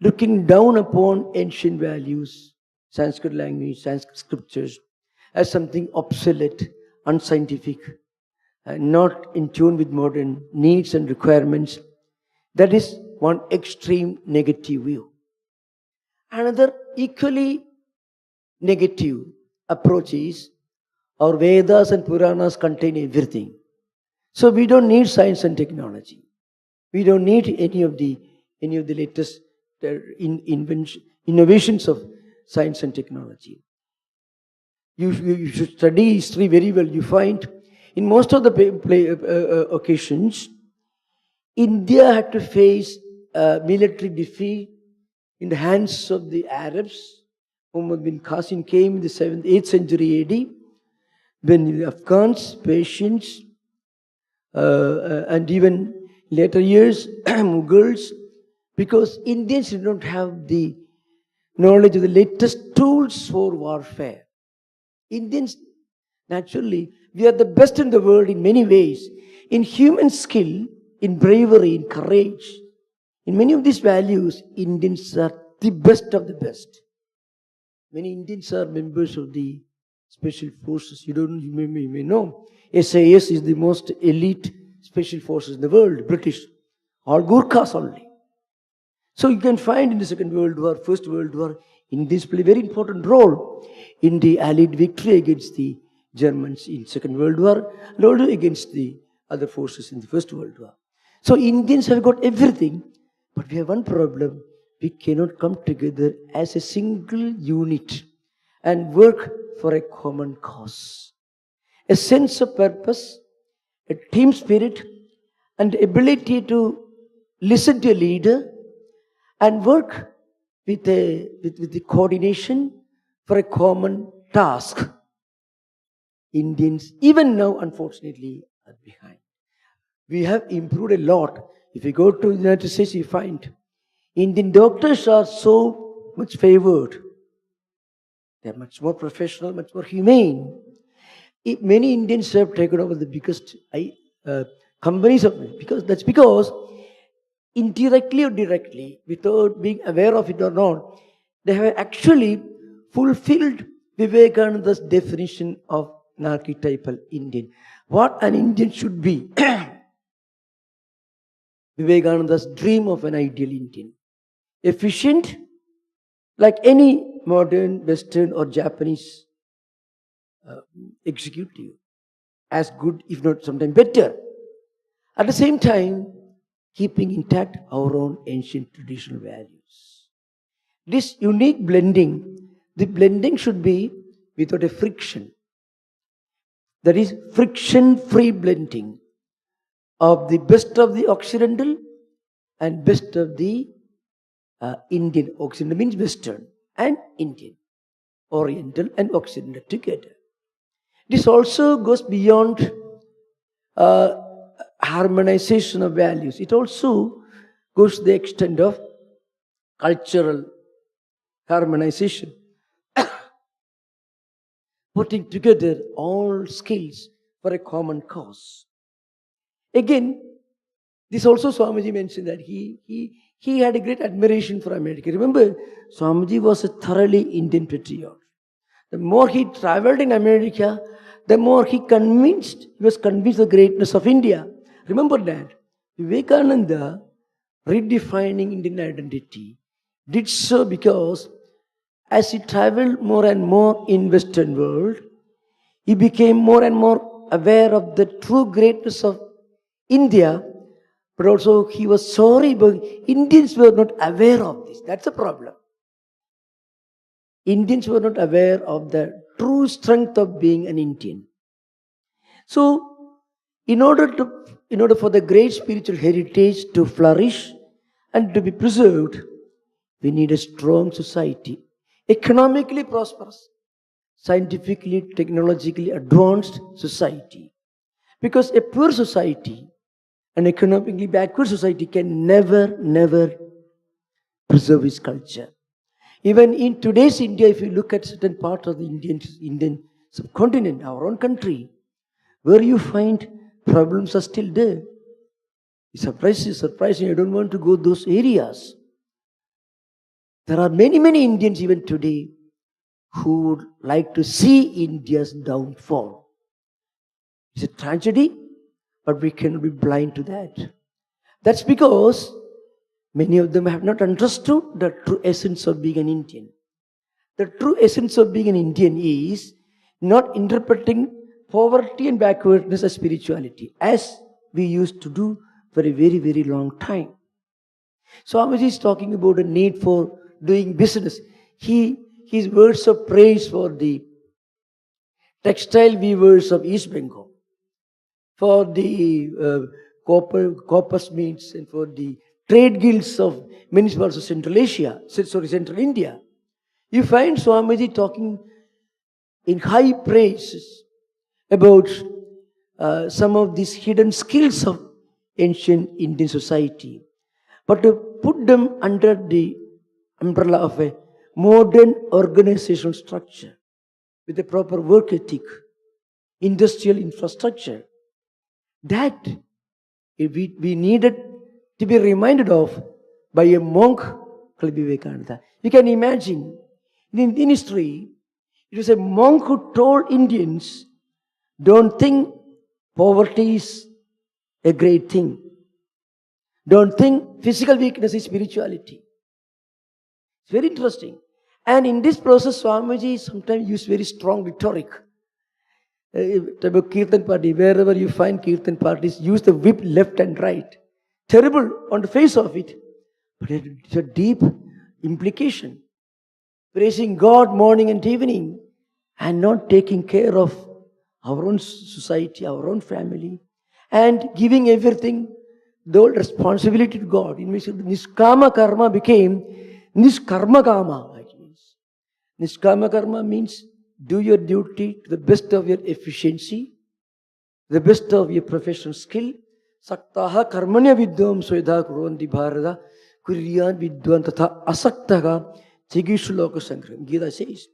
looking down upon ancient values, Sanskrit language, Sanskrit scriptures, as something obsolete, unscientific, not in tune with modern needs and requirements. That is one extreme negative view. Another equally negative approach is our Vedas and Puranas contain everything. So we don't need science and technology. We don't need any of the latest innovations of science and technology. You should study history very well. You find in most of the occasions, India had to face military defeat in the hands of the Arabs. Muhammad bin Qasim came in the 7th, 8th century AD, when the Afghans, Persians, and even later years, Mughals, because Indians did not have the knowledge of the latest tools for warfare. Indians, naturally, we are the best in the world in many ways. In human skill, in bravery, in courage, in many of these values, Indians are the best of the best. Many Indians are members of the special forces. You may know. SAS is the most elite special forces in the world, British. All Gurkhas only. So you can find in the Second World War, First World War, Indians play a very important role in the Allied victory against the Germans in Second World War and also against the other forces in the First World War. So Indians have got everything, but we have one problem. We cannot come together as a single unit and work for a common cause. A sense of purpose, a team spirit, and the ability to listen to a leader and work with the coordination for a common task. Indians, even now, unfortunately, are behind. We have improved a lot. If you go to the United States, you find Indian doctors are so much favored. They are much more professional, much more humane. Many Indians have taken over the biggest companies of it, because indirectly or directly, without being aware of it or not, they have actually fulfilled Vivekananda's definition of an archetypal Indian. What an Indian should be. Vivekananda's dream of an ideal Indian. Efficient, like any modern, Western or Japanese executive. As good, if not sometimes better. At the same time, keeping intact our own ancient traditional values. This unique blending, the blending should be without a friction. That is friction-free blending of the best of the Occidental and best of the Indian. Occidental means Western and Indian. Oriental and Occidental together. This also goes beyond harmonization of values. It also goes to the extent of cultural harmonization. Putting together all skills for a common cause. Again, this also Swamiji mentioned that he had a great admiration for America. Remember, Swamiji was a thoroughly Indian patriot. The more he traveled in America, the more he was convinced of the greatness of India. Remember that. Vivekananda, redefining Indian identity, did so because as he traveled more and more in Western world, he became more and more aware of the true greatness of India, but also he was sorry, but Indians were not aware of this. That's the problem. Indians were not aware of the true strength of being an Indian. So, in order for the great spiritual heritage to flourish and to be preserved, we need a strong society, economically prosperous, scientifically, technologically advanced society. Because a poor society, an economically backward society can never preserve its culture. Even in today's India, if you look at certain parts of the Indian subcontinent, our own country, where you find problems are still there. It's surprising. I don't want to go those areas. There are many Indians even today who would like to see India's downfall. It's a tragedy, but we cannot be blind to that. That's because many of them have not understood the true essence of being an Indian. The true essence of being an Indian is not interpreting poverty and backwardness as spirituality, as we used to do for a very long time. Swamiji is talking about a need for doing business. His words of praise for the textile weavers of East Bengal, for the coppersmiths, and for the trade guilds of many parts of Central India. You find Swamiji talking in high praises about some of these hidden skills of ancient Indian society, but to put them under the umbrella of a modern organizational structure with a proper work ethic, industrial infrastructure, that we needed to be reminded of by a monk called Vivekananda. You can imagine, in Indian history, It was a monk who told Indians, don't think poverty is a great thing. Don't think physical weakness is spirituality. It's very interesting. And in this process, Swamiji sometimes used very strong rhetoric. Kirtan party, wherever you find Kirtan parties, use the whip left and right. Terrible on the face of it. But it's a deep implication. Praising God morning and evening and not taking care of our own society, our own family, and giving everything, the whole responsibility to God. In which Niskama Karma became Niskarma Karma. Niskama Karma means do your duty to the best of your efficiency, the best of your professional skill. Saktaha karmanya vidyam swedha kuruvanti bharata kuryan vidwan tatha asaktaha chigishu loka sangram. Gita says.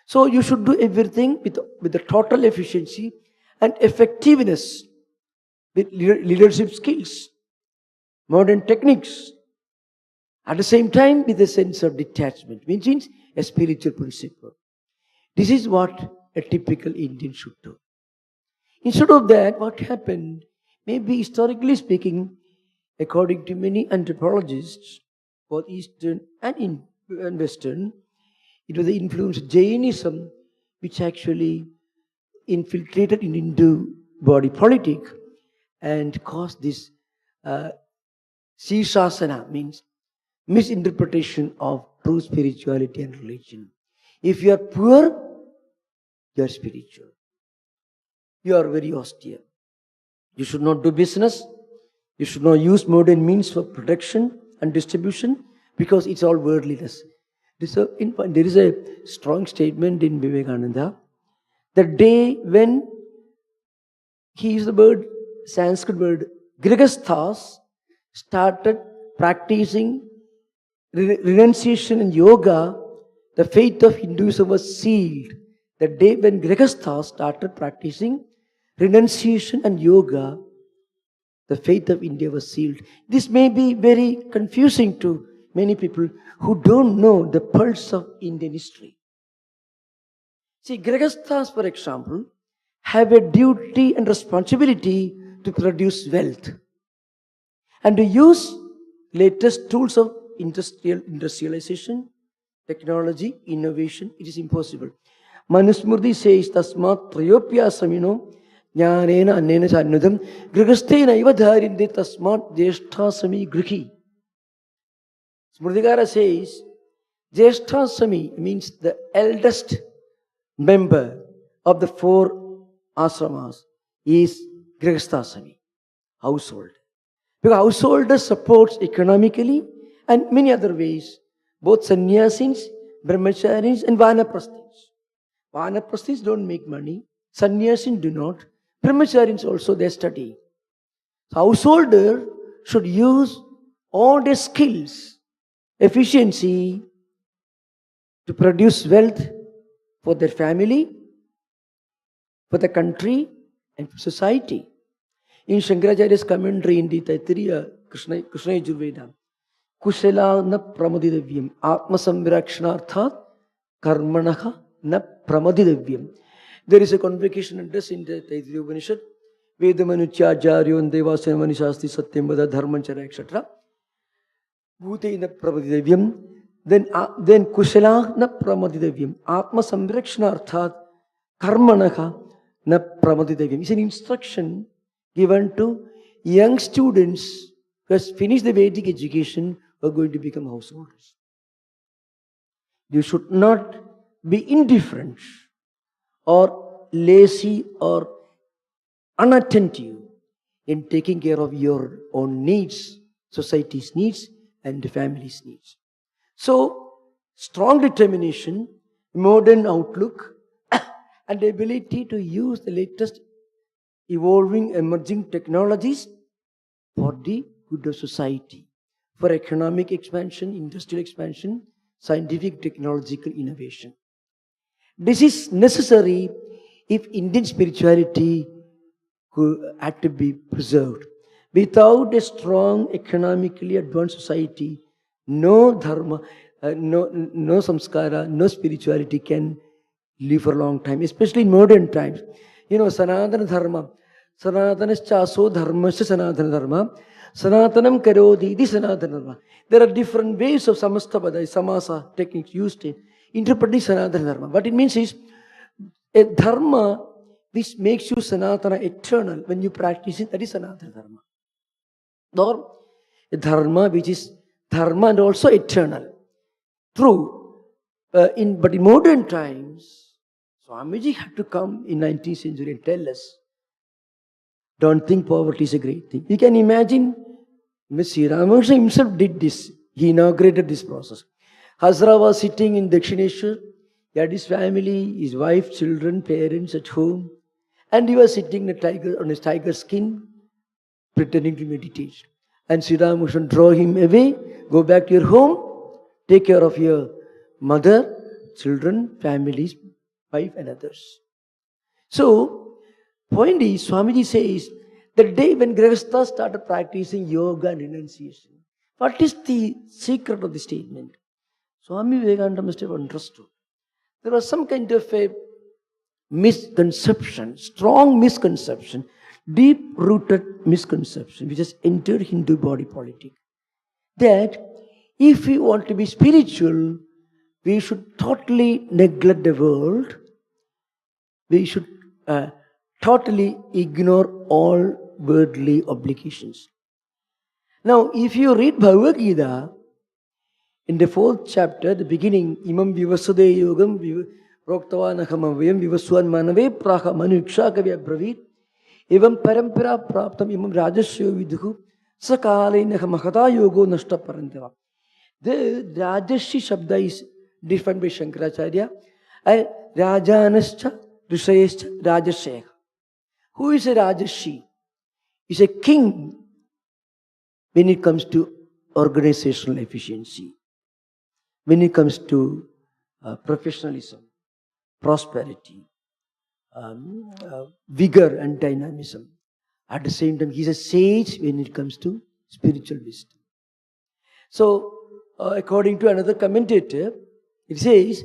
So you should do everything with the total efficiency and effectiveness, with leadership skills, modern techniques, at the same time with a sense of detachment, which means a spiritual principle. This is what a typical Indian should do. Instead of that, what happened, maybe historically speaking, according to many anthropologists, both Eastern and Western, it was the influence of Jainism which actually infiltrated in Hindu body politic and caused this Shishasana, means misinterpretation of true spirituality and religion. If you are poor, you are spiritual. You are very austere. You should not do business. You should not use modern means for production and distribution because it's all worldliness. There is a strong statement in Vivekananda. The day when he used the word, Sanskrit word, Grihasthas started practicing renunciation and yoga, the faith of Hinduism was sealed. The day when Grihasthas started practicing renunciation and yoga, the faith of India was sealed. This may be very confusing to many people who don't know the pulse of Indian history. See, Grihasthas, for example, have a duty and responsibility to produce wealth and to use latest tools of industrialization, technology, innovation. It is impossible. Manusmriti says, Tasmat Trayopya Samino Jnanena Annena Chanudam Grihasthena Ivadharinde Tasmat Jeshthasami Grihi. Smritikara says, Jeshthasami means the eldest member of the 4 ashramas is Grihasthasami, household. Because householder supports economically and many other ways, both sannyasins, brahmacharis and vanaprasthins. Vanaprasthins don't make money, sannyasins do not, brahmacharis also they study. So householder should use all their skills, efficiency to produce wealth for their family, for the country and for society. In Shankaracharya's commentary in the Taittiriya Krishna Yajurveda, Kushala na pramadidavyam atma samvirakshanarthat karmanaha na pramadidavyam. There is a convocation address in the Taittiriya Upanishad, Vedamanuchyacharyo and Devasena Manishasti Satyam Vada Dharmanchara, etc. Bhute na pramadidavyam. Then Kushala na pramadidavyam atma samvirakshanarthat karmanaha na pramadidavyam. It's an instruction given to young students who have finished the Vedic education who are going to become householders. You should not be indifferent or lazy or unattentive in taking care of your own needs, society's needs and the family's needs. So, strong determination, modern outlook and the ability to use the latest evolving, emerging technologies for the good of society, for economic expansion, industrial expansion, scientific, technological innovation. This is necessary if Indian spirituality had to be preserved. Without a strong, economically advanced society, no dharma, no samskara, no spirituality can live for a long time, especially in modern times. You know, Sanatana Dharma. Sanatanaschāso dharmasya Sanatana Dharma. Sanatanam karodi di Sanatana Dharma. There are different ways of samastabada, samasa techniques used in interpreting Sanatana Dharma. What it means is a dharma which makes you Sanatana eternal. When you practice it, that is Sanatana Dharma. Or a dharma which is dharma and also eternal. True. But in modern times, Swamiji had to come in 19th century and tell us, don't think poverty is a great thing. You can imagine, Sri Ramakrishna himself did this. He inaugurated this process. Hazra was sitting in Dakshineshwar. He had his family, his wife, children, parents at home. And he was sitting on his tiger skin, pretending to meditate. And Sri Ramakrishna draw him away, go back to your home, take care of your mother, children, families, wife and others. So, point is, Swamiji says, the day when Grihastha started practicing yoga and renunciation, what is the secret of the statement? Swami Vivekananda must have understood. There was some kind of a misconception, strong misconception, deep-rooted misconception, which has entered Hindu body politic, that if we want to be spiritual, we should totally neglect the world. We should totally ignore all worldly obligations. Now, if you read Bhagavad Gita, in the 4th chapter, the beginning, Imam Vivasade Yogam Proktavanaham Vivaswan Manave Praha Manuksha Kavya Bravit Evam Parampara Praptam Imam Rajasya Vidhu Sakale Nahamahata Yogo Nashta Parantava. The Rajashi Shabda is defined by Shankaracharya. Rajanascha Rishayescha Rajashaya. Who is a Rajashi? Is a king when it comes to organizational efficiency, when it comes to professionalism, prosperity, vigor and dynamism. At the same time, he is a sage when it comes to spiritual wisdom. So, according to another commentator, it says,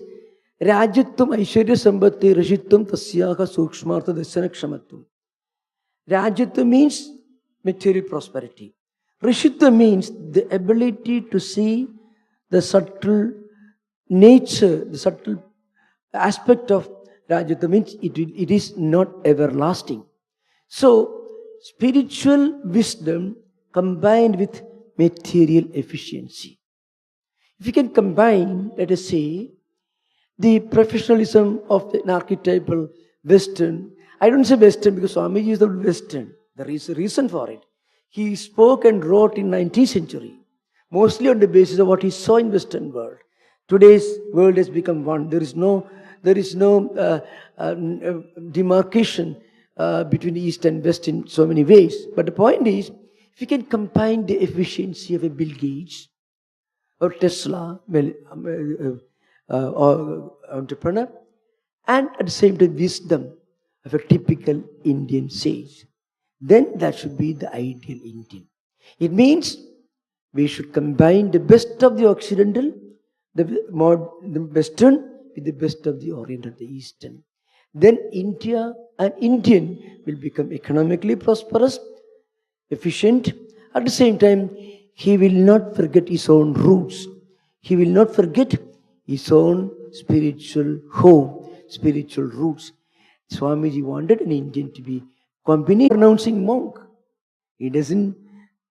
Rajyatvam Aishwarya Sambhati Rashitvam Tasyaha Sukshmartha Dasana Kshamatvam. Rajyatvam means material prosperity. Rishitva means the ability to see the subtle nature, the subtle aspect of Rajyatva means it is not everlasting. So, spiritual wisdom combined with material efficiency. If you can combine, let us say, the professionalism of an archetypal Western, I don't say Western because Swamiji is the Western. There is a reason for it. He spoke and wrote in 19th century, mostly on the basis of what he saw in Western world. Today's world has become one. There is no demarcation between East and West in so many ways. But the point is, if you can combine the efficiency of a Bill Gates or Tesla, or entrepreneur, and at the same time wisdom of a typical Indian sage, then that should be the ideal Indian. It means we should combine the best of the Occidental, the Western, with the best of the Oriental, the Eastern. Then India and Indian will become economically prosperous, efficient. At the same time, he will not forget his own roots. He will not forget his own spiritual home, spiritual roots. Swamiji wanted an Indian to be company pronouncing monk. He doesn't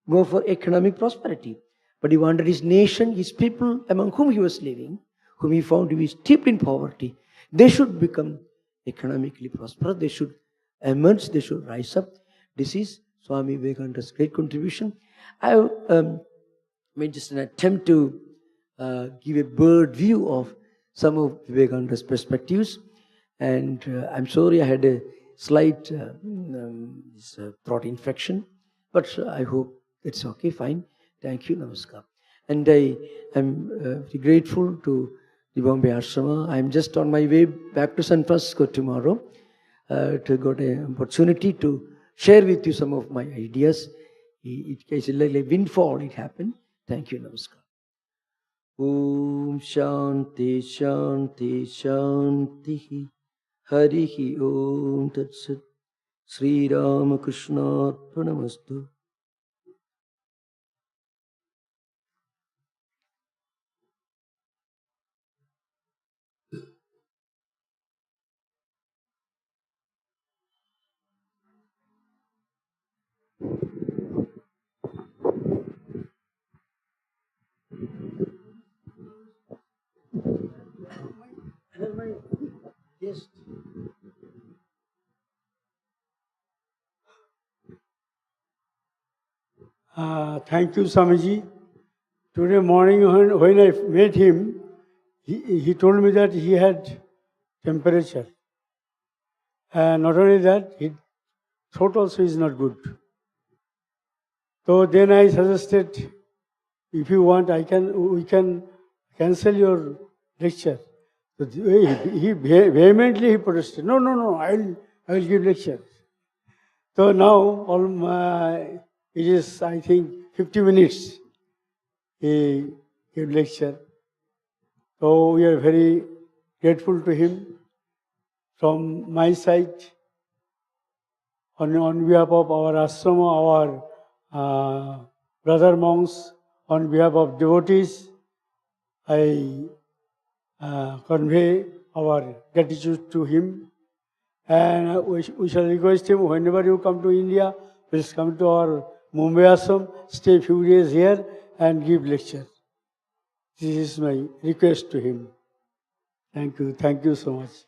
go for economic prosperity. But he wanted his nation, his people among whom he was living, whom he found to be steeped in poverty, they should become economically prosperous, they should emerge, they should rise up. This is Swami Vivekananda's great contribution. I made just an attempt to give a bird view of some of Vivekananda's perspectives. And I'm sorry I had a slight throat infection, but I hope it's okay, fine. Thank you, namaskar. And I am very grateful to the Bombay Ashrama. I'm just on my way back to San Francisco tomorrow to got an opportunity to share with you some of my ideas. It's like a windfall, it happened. Thank you, namaskar. Om Shanti Shanti Shanti. Harihi Om Tat Sat. Sri Ramakrishna Arpanamastu. Yes. Thank you, Swamiji. Today morning when I met him, he told me that he had temperature. And not only that, his throat also is not good. So then I suggested, if you want, we can cancel your lecture. So he vehemently protested. No, I will give lecture. So now it is, I think, 50 minutes. He gave lecture. So we are very grateful to him. From my side, on behalf of our ashrama, our brother monks, on behalf of devotees, I convey our gratitude to him. And we shall request him, whenever you come to India, please come to our Mumbai ashram, stay a few days here and give lecture. This is my request to him. Thank you so much.